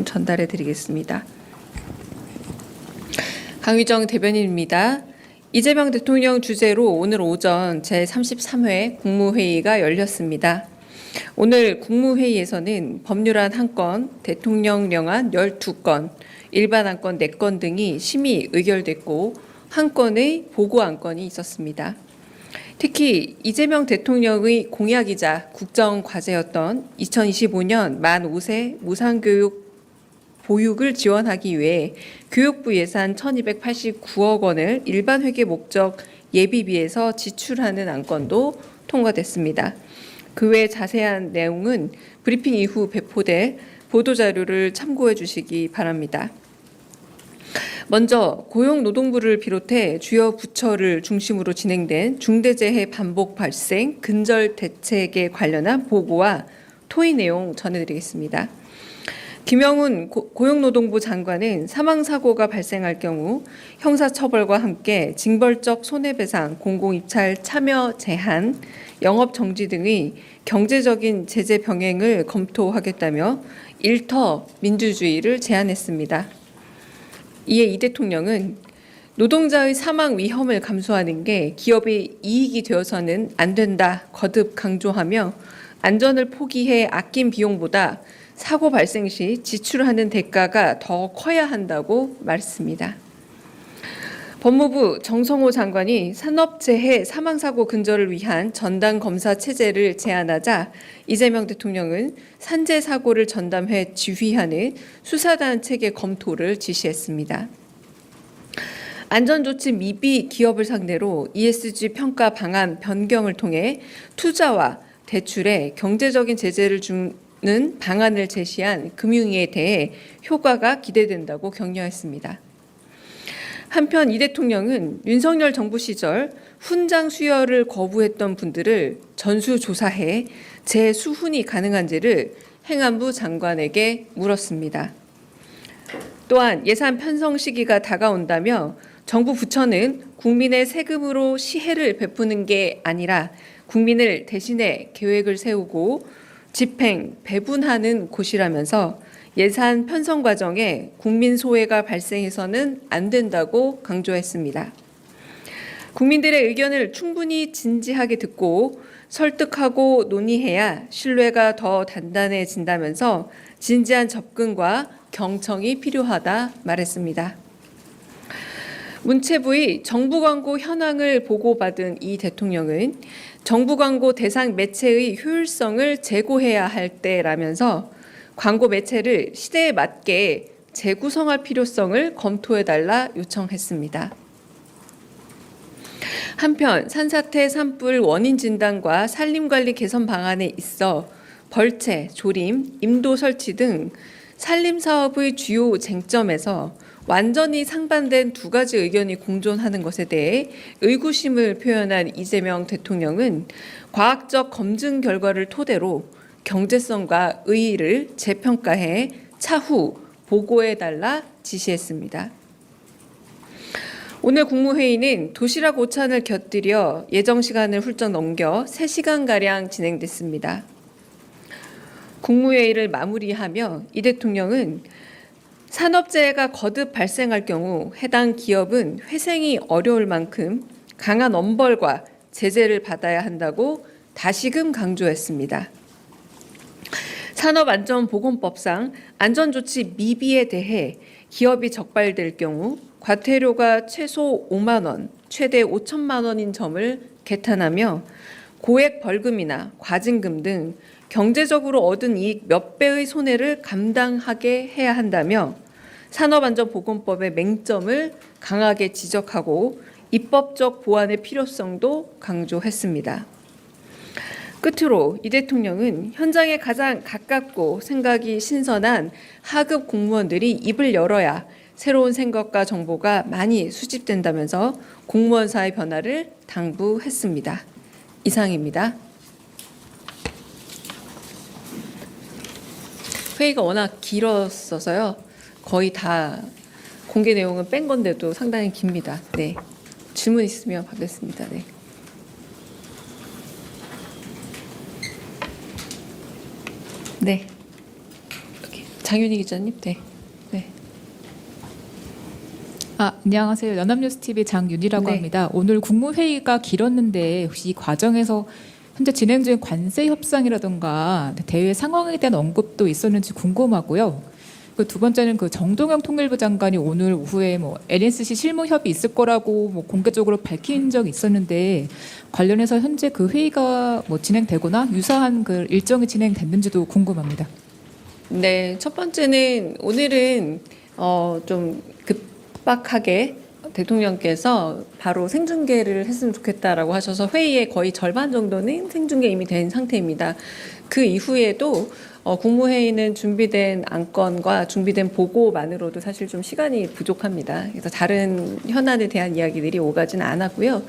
전달해 드리겠습니다. 강유정 대변인입니다. 이재명 대통령 주재로 오늘 오전 제33회 국무회의가 열렸습니다. 오늘 국무회의에서는 법률안 1건, 대통령령안 12건, 일반 안건 4건 등이 심의 의결됐고 한 건의 보고 안건이 있었습니다. 특히 이재명 대통령의 공약이자 국정과제였던 2025년 만 5세 무상교육 보육을 지원하기 위해 교육부 예산 1,289억 원을 일반 회계 목적 예비비에서 지출하는 안건도 통과됐습니다. 그 외 자세한 내용은 브리핑 이후 배포될 보도자료를 참고해 주시기 바랍니다. 먼저 고용노동부를 비롯해 주요 부처를 중심으로 진행된 중대재해 반복 발생 근절 대책에 관련한 보고와 토의 내용 전해드리겠습니다. 김영훈 고용노동부 장관은 사망사고가 발생할 경우 형사처벌과 함께 징벌적 손해배상, 공공입찰 참여 제한, 영업정지 등의 경제적인 제재 병행을 검토하겠다며 일터 민주주의를 제안했습니다. 이에 이 대통령은 노동자의 사망 위험을 감수하는 게 기업의 이익이 되어서는 안 된다 거듭 강조하며 안전을 포기해 아낀 비용보다 사고 발생 시 지출하는 대가가 더 커야 한다고 말했습니다. 법무부 정성호 장관이 산업재해 사망사고 근절을 위한 전담검사 체제를 제안하자 이재명 대통령은 산재사고를 전담해 지휘하는 수사단 체계 검토를 지시했습니다. 안전조치 미비 기업을 상대로 ESG 평가 방안 변경을 통해 투자와 대출에 경제적인 제재를 주는 방안을 제시한 금융위에 대해 효과가 기대된다고 격려했습니다. 한편 이 대통령은 윤석열 정부 시절 훈장 수여를 거부했던 분들을 전수조사해 재수훈이 가능한지를 행안부 장관에게 물었습니다. 또한 예산 편성 시기가 다가온다며 정부 부처는 국민의 세금으로 시혜를 베푸는 게 아니라 국민을 대신해 계획을 세우고 집행, 배분하는 곳이라면서 예산 편성 과정에 국민 소외가 발생해서는 안 된다고 강조했습니다. 국민들의 의견을 충분히 진지하게 듣고 설득하고 논의해야 신뢰가 더 단단해진다면서 진지한 접근과 경청이 필요하다 말했습니다. 문체부의 정부 광고 현황을 보고받은 이 대통령은 정부 광고 대상 매체의 효율성을 제고해야 할 때라면서 광고 매체를 시대에 맞게 재구성할 필요성을 검토해달라 요청했습니다. 한편 산사태 산불 원인 진단과 산림관리 개선 방안에 있어 벌채, 조림, 임도 설치 등 산림사업의 주요 쟁점에서 완전히 상반된 두 가지 의견이 공존하는 것에 대해 의구심을 표현한 이재명 대통령은 과학적 검증 결과를 토대로 경제성과 의의를 재평가해 차후 보고해달라 지시했습니다. 오늘 국무회의는 도시락 오찬을 곁들여 예정 시간을 훌쩍 넘겨 3시간가량 진행됐습니다. 국무회의를 마무리하며 이 대통령은 산업재해가 거듭 발생할 경우 해당 기업은 회생이 어려울 만큼 강한 엄벌과 제재를 받아야 한다고 다시금 강조했습니다. 산업안전보건법상 안전조치 미비에 대해 기업이 적발될 경우 과태료가 최소 5만 원, 최대 5천만 원인 점을 개탄하며 고액 벌금이나 과징금 등 경제적으로 얻은 이익 몇 배의 손해를 감당하게 해야 한다며 산업안전보건법의 맹점을 강하게 지적하고 입법적 보완의 필요성도 강조했습니다. 끝으로 이 대통령은 현장에 가장 가깝고 생각이 신선한 하급 공무원들이 입을 열어야 새로운 생각과 정보가 많이 수집된다면서 공무원사의 변화를 당부했습니다. 이상입니다. 회의가 워낙 길었어서요. 거의 다 공개 내용은 뺀 건데도 상당히 깁니다. 네, 질문 있으면 받겠습니다. 네. 네. 장윤희 기자님, 네. 네. 안녕하세요. 연합뉴스TV 장윤희라고 네. 합니다. 오늘 국무회의가 길었는데 혹시 이 과정에서 현재 진행 중인 관세 협상이라든가 대외 상황에 대한 언급도 있었는지 궁금하고요. 그 두 번째는 그 정동영 통일부 장관이 오늘 오후에 뭐 NSC 실무 협의 있을 거라고 뭐 공개적으로 밝힌 적이 있었는데 관련해서 현재 그 회의가 뭐 진행되거나 유사한 그 일정이 진행됐는지도 궁금합니다. 네, 첫 번째는 오늘은 좀 급박하게 대통령께서 바로 생중계를 했으면 좋겠다라고 하셔서 회의의 거의 절반 정도는 생중계 이미 된 상태입니다. 그 이후에도 국무회의는 준비된 안건과 준비된 보고만으로도 사실 좀 시간이 부족합니다. 그래서 다른 현안에 대한 이야기들이 오가지는 않았고요.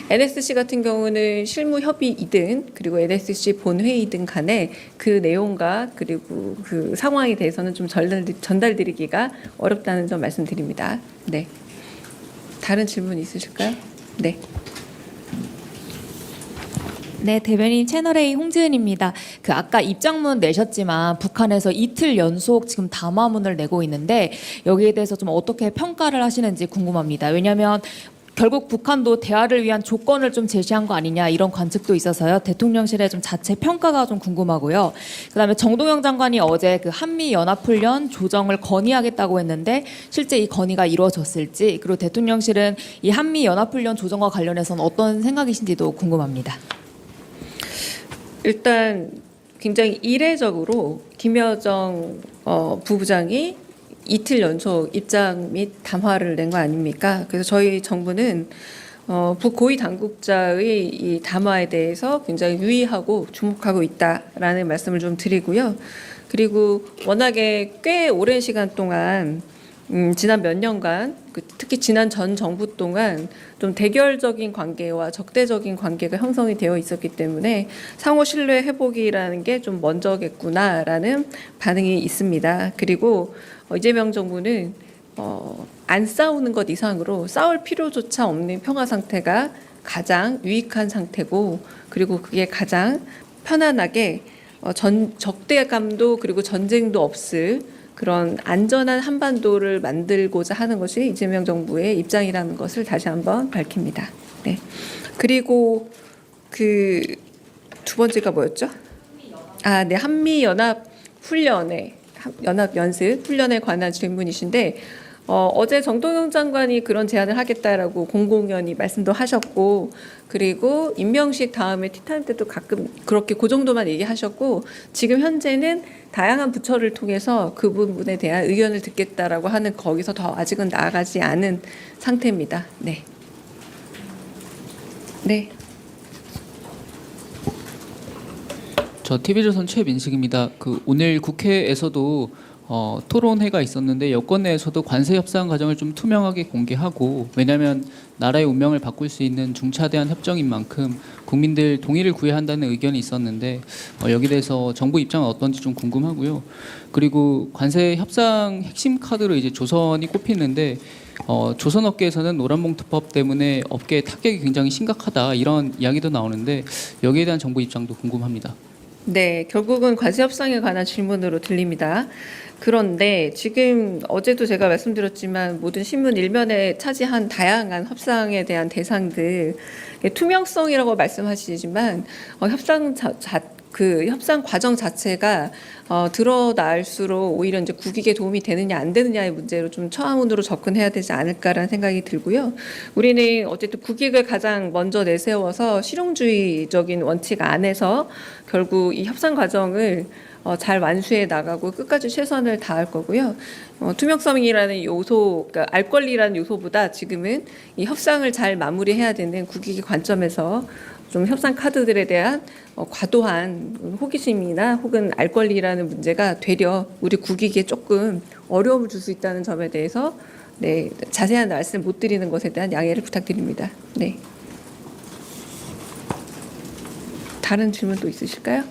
NSC 같은 경우는 실무 협의이든 그리고 NSC 본회의든 간에 그 내용과 그리고 그 상황에 대해서는 좀 전달드리기가 어렵다는 점 말씀드립니다. 네. 다른 질문 있으실까요? 네. 네, 대변인 채널A 홍지은입니다. 그 아까 입장문 내셨지만 북한에서 이틀 연속 지금 담화문을 내고 있는데 여기에 대해서 좀 어떻게 평가를 하시는지 궁금합니다. 왜냐하면 결국 북한도 대화를 위한 조건을 좀 제시한 거 아니냐 이런 관측도 있어서요. 대통령실의 좀 자체 평가가 좀 궁금하고요. 그다음에 정동영 장관이 어제 그 한미 연합훈련 조정을 건의하겠다고 했는데 실제 이 건의가 이루어졌을지 그리고 대통령실은 이 한미 연합훈련 조정과 관련해서는 어떤 생각이신지도 궁금합니다. 일단 굉장히 이례적으로 김여정 부부장이 이틀 연속 입장 및 담화를 낸 거 아닙니까? 그래서 저희 정부는 고위 당국자의 이 담화에 대해서 굉장히 유의하고 주목하고 있다라는 말씀을 좀 드리고요. 그리고 워낙에 꽤 오랜 시간 동안 지난 몇 년간 특히 지난 전 정부 동안 좀 대결적인 관계와 적대적인 관계가 형성이 되어 있었기 때문에 상호 신뢰 회복이라는 게 좀 먼저겠구나라는 반응이 있습니다. 그리고 이재명 정부는 안 싸우는 것 이상으로 싸울 필요조차 없는 평화 상태가 가장 유익한 상태고 그리고 그게 가장 편안하게 적대감도 그리고 전쟁도 없을 그런 안전한 한반도를 만들고자 하는 것이 이재명 정부의 입장이라는 것을 다시 한번 밝힙니다. 네. 그리고 그 두 번째가 뭐였죠? 네, 한미 연합 훈련에 연합 연습 훈련에 관한 질문이신데 어제 정동영 장관이 그런 제안을 하겠다라고 공공연히 말씀도 하셨고 그리고 임명식 다음에 티타임 때도 가끔 그렇게 그 정도만 얘기하셨고 지금 현재는 다양한 부처를 통해서 그 부분에 대한 의견을 듣겠다라고 하는 거기서 더 아직은 나아가지 않은 상태입니다. 네. 네. 저 TV조선 최민식입니다. 오늘 국회에서도 토론회가 있었는데 여권 내에서도 관세 협상 과정을 좀 투명하게 공개하고 왜냐하면 나라의 운명을 바꿀 수 있는 중차대한 협정인 만큼 국민들 동의를 구해야 한다는 의견이 있었는데 여기에 대해서 정부 입장은 어떤지 좀 궁금하고요. 그리고 관세 협상 핵심 카드로 이제 조선이 꼽히는데 조선업계에서는 노란봉투법 때문에 업계의 타격이 굉장히 심각하다 이런 이야기도 나오는데 여기에 대한 정부 입장도 궁금합니다. 네, 결국은 관세 협상에 관한 질문으로 들립니다. 그런데 지금 어제도 제가 말씀드렸지만 모든 신문 일면에 차지한 다양한 협상에 대한 대상들 투명성이라고 말씀하시지만 협상 과정 자체가 드러날수록 오히려 이제 국익에 도움이 되느냐 안 되느냐의 문제로 좀 처음으로 접근해야 되지 않을까라는 생각이 들고요. 우리는 어쨌든 국익을 가장 먼저 내세워서 실용주의적인 원칙 안에서 결국 이 협상 과정을 잘 완수해 나가고 끝까지 최선을 다할 거고요. 투명성이라는 요소, 그러니까 알 권리라는 요소보다 지금은 이 협상을 잘 마무리해야 되는 국익의 관점에서 좀 협상 카드들에 대한 과도한 호기심이나 혹은 알 권리라는 문제가 되려 우리 국익에 조금 어려움을 줄 수 있다는 점에 대해서 네, 자세한 말씀 못 드리는 것에 대한 양해를 부탁드립니다. 네. 다른 질문 또 있으실까요?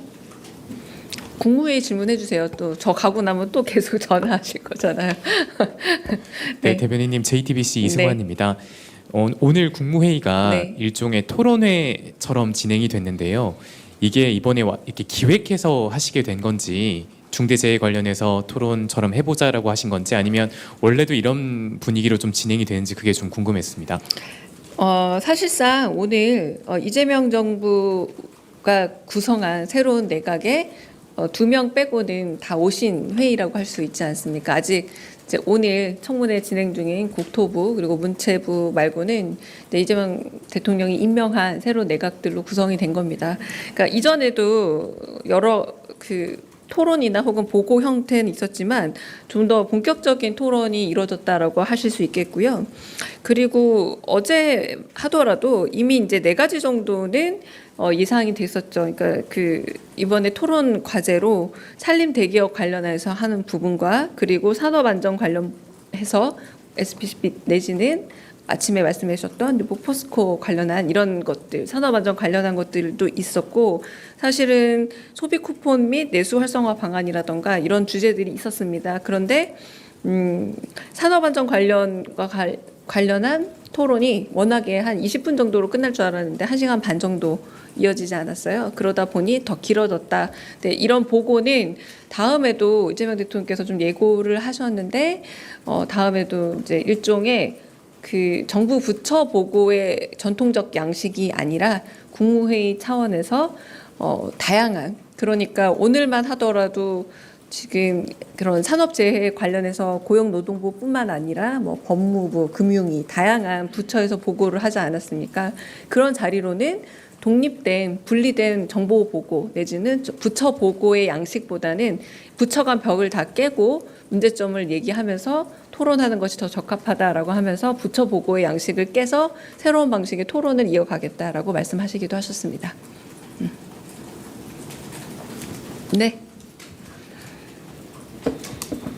국무회의 질문해 주세요. 또 저 가고 나면 또 계속 전화하실 거잖아요. 네, 대변인님 JTBC 이승환입니다. 오늘 국무회의가 네. 일종의 토론회처럼 진행이 됐는데요. 이게 이번에 이렇게 기획해서 하시게 된 건지 중대재해 관련해서 토론처럼 해보자라고 하신 건지 아니면 원래도 이런 분위기로 좀 진행이 되는지 그게 좀 궁금했습니다. 사실상 오늘 이재명 정부가 구성한 새로운 내각에 2명 빼고는 다 오신 회의라고 할 수 있지 않습니까? 아직 이제 오늘 청문회 진행 중인 국토부 그리고 문체부 말고는 이재명 대통령이 임명한 새로운 내각들로 구성이 된 겁니다. 그러니까 이전에도 여러 토론이나 혹은 보고 형태는 있었지만 좀 더 본격적인 토론이 이루어졌다라고 하실 수 있겠고요. 그리고 어제 하더라도 이미 이제 4가지 정도는 예상이 됐었죠. 그러니까 이번에 토론 과제로 산림 대기업 관련해서 하는 부분과 그리고 산업 안전 관련해서 SPC 내지는 아침에 말씀해 주셨던 포스코 관련한 이런 것들, 산업안전 관련한 것들도 있었고 사실은 소비 쿠폰 및 내수 활성화 방안이라던가 이런 주제들이 있었습니다. 그런데 산업안전 관련한 토론이 워낙에 한 20분 정도로 끝날 줄 알았는데 1시간 반 정도 이어지지 않았어요. 그러다 보니 더 길어졌다. 네, 이런 보고는 다음에도 이재명 대통령께서 좀 예고를 하셨는데 다음에도 이제 일종의 정부 부처 보고의 전통적 양식이 아니라 국무회의 차원에서 다양한 그러니까 오늘만 하더라도 지금 그런 산업재해 관련해서 고용노동부뿐만 아니라 뭐 법무부, 금융위 다양한 부처에서 보고를 하지 않았습니까? 그런 자리로는 독립된 분리된 정보 보고 내지는 부처 보고의 양식보다는 부처 간 벽을 다 깨고 문제점을 얘기하면서 토론하는 것이 더 적합하다라고 하면서 부처 보고의 양식을 깨서 새로운 방식의 토론을 이어가겠다라고 말씀하시기도 하셨습니다. 네.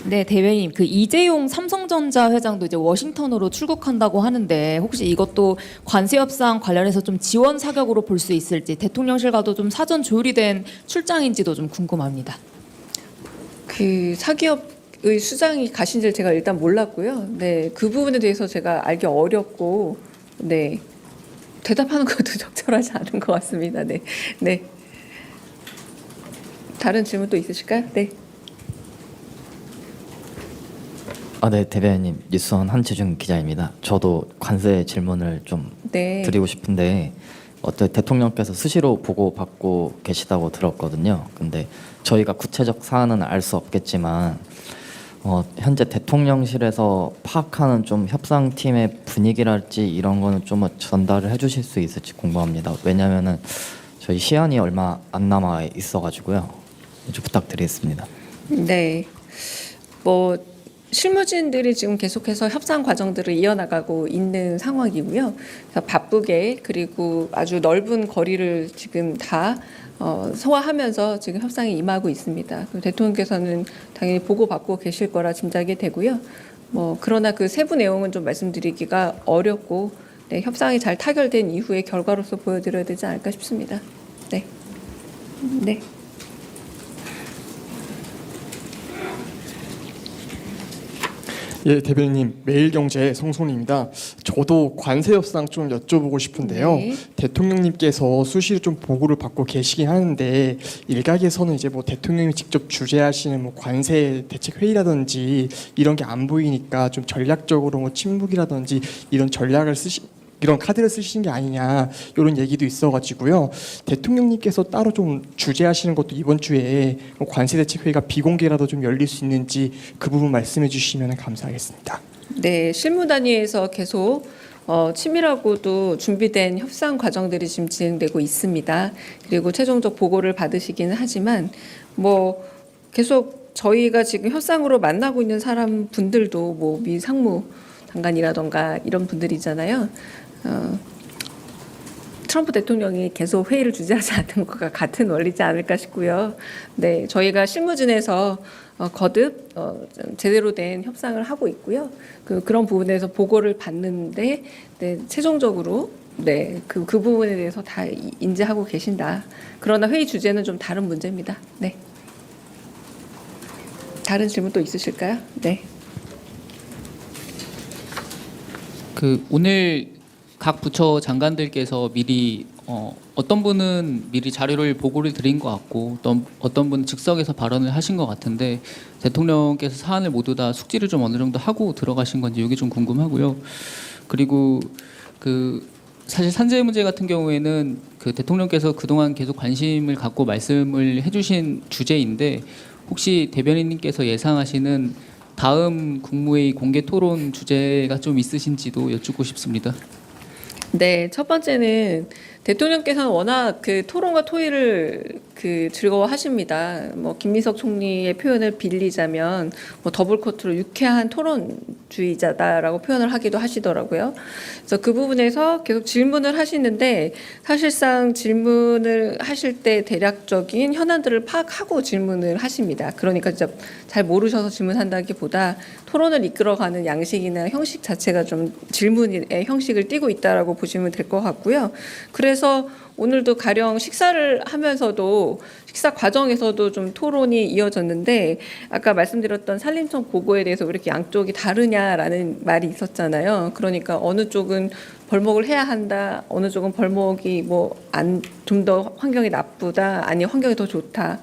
네, 대변인 이재용 삼성전자 회장도 이제 워싱턴으로 출국한다고 하는데 혹시 이것도 관세 협상 관련해서 좀 지원 사격으로 볼 수 있을지 대통령실과도 좀 사전 조율이 된 출장인지도 좀 궁금합니다. 사기업의 수장이 가신지를 제가 일단 몰랐고요. 네, 그 부분에 대해서 제가 알기 어렵고, 네, 대답하는 것도 적절하지 않은 것 같습니다. 네, 네. 다른 질문 또 있으실까요? 네. 네, 대변인님 뉴스원 한지중 기자입니다. 저도 관세 질문을 좀 네. 드리고 싶은데 대통령께서 수시로 보고받고 계시다고 들었거든요. 근데 저희가 구체적 사안은 알 수 없겠지만 현재 대통령실에서 파악하는 좀 협상팀의 분위기랄지 이런 거는 좀 전달을 해주실 수 있을지 궁금합니다. 왜냐하면은 저희 시한이 얼마 안 남아 있어가지고요. 좀 부탁드리겠습니다. 네. 실무진들이 지금 계속해서 협상 과정들을 이어나가고 있는 상황이고요. 그래서 바쁘게 그리고 아주 넓은 거리를 지금 다 소화하면서 지금 협상에 임하고 있습니다. 대통령께서는 당연히 보고받고 계실 거라 짐작이 되고요. 그러나 그 세부 내용은 좀 말씀드리기가 어렵고 네, 협상이 잘 타결된 이후의 결과로서 보여드려야 되지 않을까 싶습니다. 네. 네. 예, 대변인님 매일경제 성손입니다. 저도 관세 협상 좀 여쭤보고 싶은데요. 네. 대통령님께서 수시로 좀 보고를 받고 계시긴 하는데 일각에서는 이제 대통령이 직접 주재하시는 관세 대책 회의라든지 이런 게 안 보이니까 좀 전략적으로 침묵이라든지 이런 카드를 쓰시는 게 아니냐 이런 얘기도 있어가지고요. 대통령님께서 따로 좀 주재하시는 것도 이번 주에 관세대책회의가 비공개라도 좀 열릴 수 있는지 그 부분 말씀해 주시면 감사하겠습니다. 네, 실무단위에서 계속 치밀하고도 준비된 협상 과정들이 지금 진행되고 있습니다. 그리고 최종적 보고를 받으시기는 하지만 계속 저희가 지금 협상으로 만나고 있는 사람 분들도 미 상무 장관이라던가 이런 분들이잖아요. 트럼프 대통령이 계속 회의를 주재하지 않는 것과 같은 원리지 않을까 싶고요. 네, 저희가 실무진에서 거듭 제대로 된 협상을 하고 있고요. 그런 부분에서 보고를 받는데 네, 최종적으로 네, 그 부분에 대해서 다 인지하고 계신다. 그러나 회의 주제는 좀 다른 문제입니다. 네. 다른 질문 또 있으실까요? 네. 오늘 각 부처 장관들께서 미리 어떤 분은 미리 자료를 보고를 드린 것 같고 어떤 분은 즉석에서 발언을 하신 것 같은데 대통령께서 사안을 모두 다 숙지를 좀 어느 정도 하고 들어가신 건지 이게 좀 궁금하고요. 그리고 그 사실 산재 문제 같은 경우에는 그 대통령께서 그동안 계속 관심을 갖고 말씀을 해주신 주제인데 혹시 대변인님께서 예상하시는 다음 국무회의 공개 토론 주제가 좀 있으신지도 여쭙고 싶습니다. 네, 첫 번째는 대통령께서는 워낙 그 토론과 토의를 즐거워하십니다. 뭐 김민석 총리의 표현을 빌리자면 뭐 더블 코트로 유쾌한 토론주의자다라고 표현을 하기도 하시더라고요. 그래서 그 부분에서 계속 질문을 하시는데 사실상 질문을 하실 때 대략적인 현안들을 파악하고 질문을 하십니다. 그러니까 진짜 잘 모르셔서 질문한다기보다 토론을 이끌어가는 양식이나 형식 자체가 좀 질문의 형식을 띠고 있다라고 보시면 될 것 같고요. 그래서 오늘도 가령 식사를 하면서도 식사 과정에서도 좀 토론이 이어졌는데 아까 말씀드렸던 산림청 보고에 대해서 왜 이렇게 양쪽이 다르냐라는 말이 있었잖아요. 그러니까 어느 쪽은 벌목을 해야 한다, 어느 쪽은 벌목이 좀 더 환경이 나쁘다, 아니 환경이 더 좋다.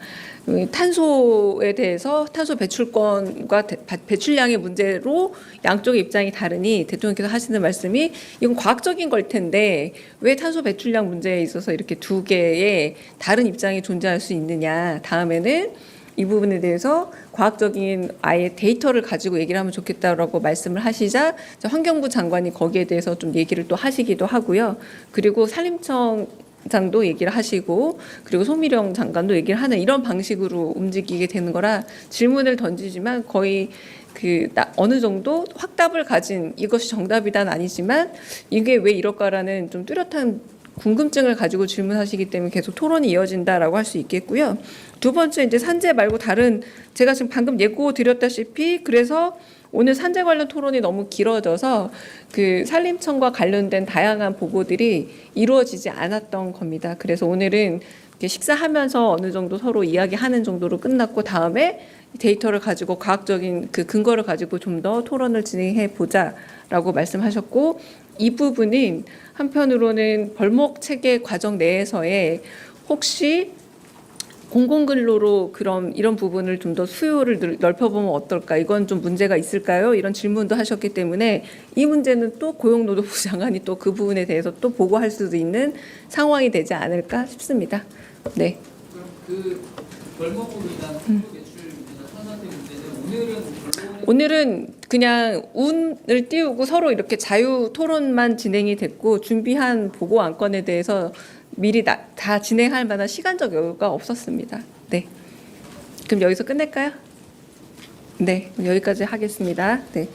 탄소에 대해서 탄소 배출권과 배출량의 문제로 양쪽의 입장이 다르니 대통령께서 하시는 말씀이 이건 과학적인 걸 텐데 왜 탄소 배출량 문제에 있어서 이렇게 두 개의 다른 입장이 존재할 수 있느냐. 다음에는 이 부분에 대해서 과학적인 아예 데이터를 가지고 얘기를 하면 좋겠다라고 말씀을 하시자 환경부 장관이 거기에 대해서 좀 얘기를 또 하시기도 하고요. 그리고 산림청 장도 얘기를 하시고 그리고 송미령 장관도 얘기를 하는 이런 방식으로 움직이게 되는 거라 질문을 던지지만 거의 어느 정도 확답을 가진 이것이 정답이란 아니지만 이게 왜 이럴까라는 좀 뚜렷한 궁금증을 가지고 질문하시기 때문에 계속 토론이 이어진다라고 할 수 있겠고요. 두 번째 이제 산재 말고 다른 제가 지금 방금 예고 드렸다시피 그래서 오늘 산재 관련 토론이 너무 길어져서 그 산림청과 관련된 다양한 보고들이 이루어지지 않았던 겁니다. 그래서 오늘은 식사하면서 어느 정도 서로 이야기하는 정도로 끝났고 다음에 데이터를 가지고 과학적인 그 근거를 가지고 좀 더 토론을 진행해 보자라고 말씀하셨고 이 부분은 한편으로는 벌목 체계 과정 내에서의 혹시 공공근로로 그럼 이런 부분을 좀 더 수요를 넓혀보면 어떨까? 이건 좀 문제가 있을까요? 이런 질문도 하셨기 때문에 이 문제는 또 고용노동부 장관이 또 그 부분에 대해서 또 보고할 수도 있는 상황이 되지 않을까 싶습니다. 네. 그럼 그 벌목으로 인한 탄소 배출이나 탄산세 문제는 오늘은 그냥 운을 띄우고 서로 이렇게 자유 토론만 진행이 됐고 준비한 보고 안건에 대해서 미리 다 진행할 만한 시간적 여유가 없었습니다. 네. 그럼 여기서 끝낼까요? 네. 여기까지 하겠습니다. 네.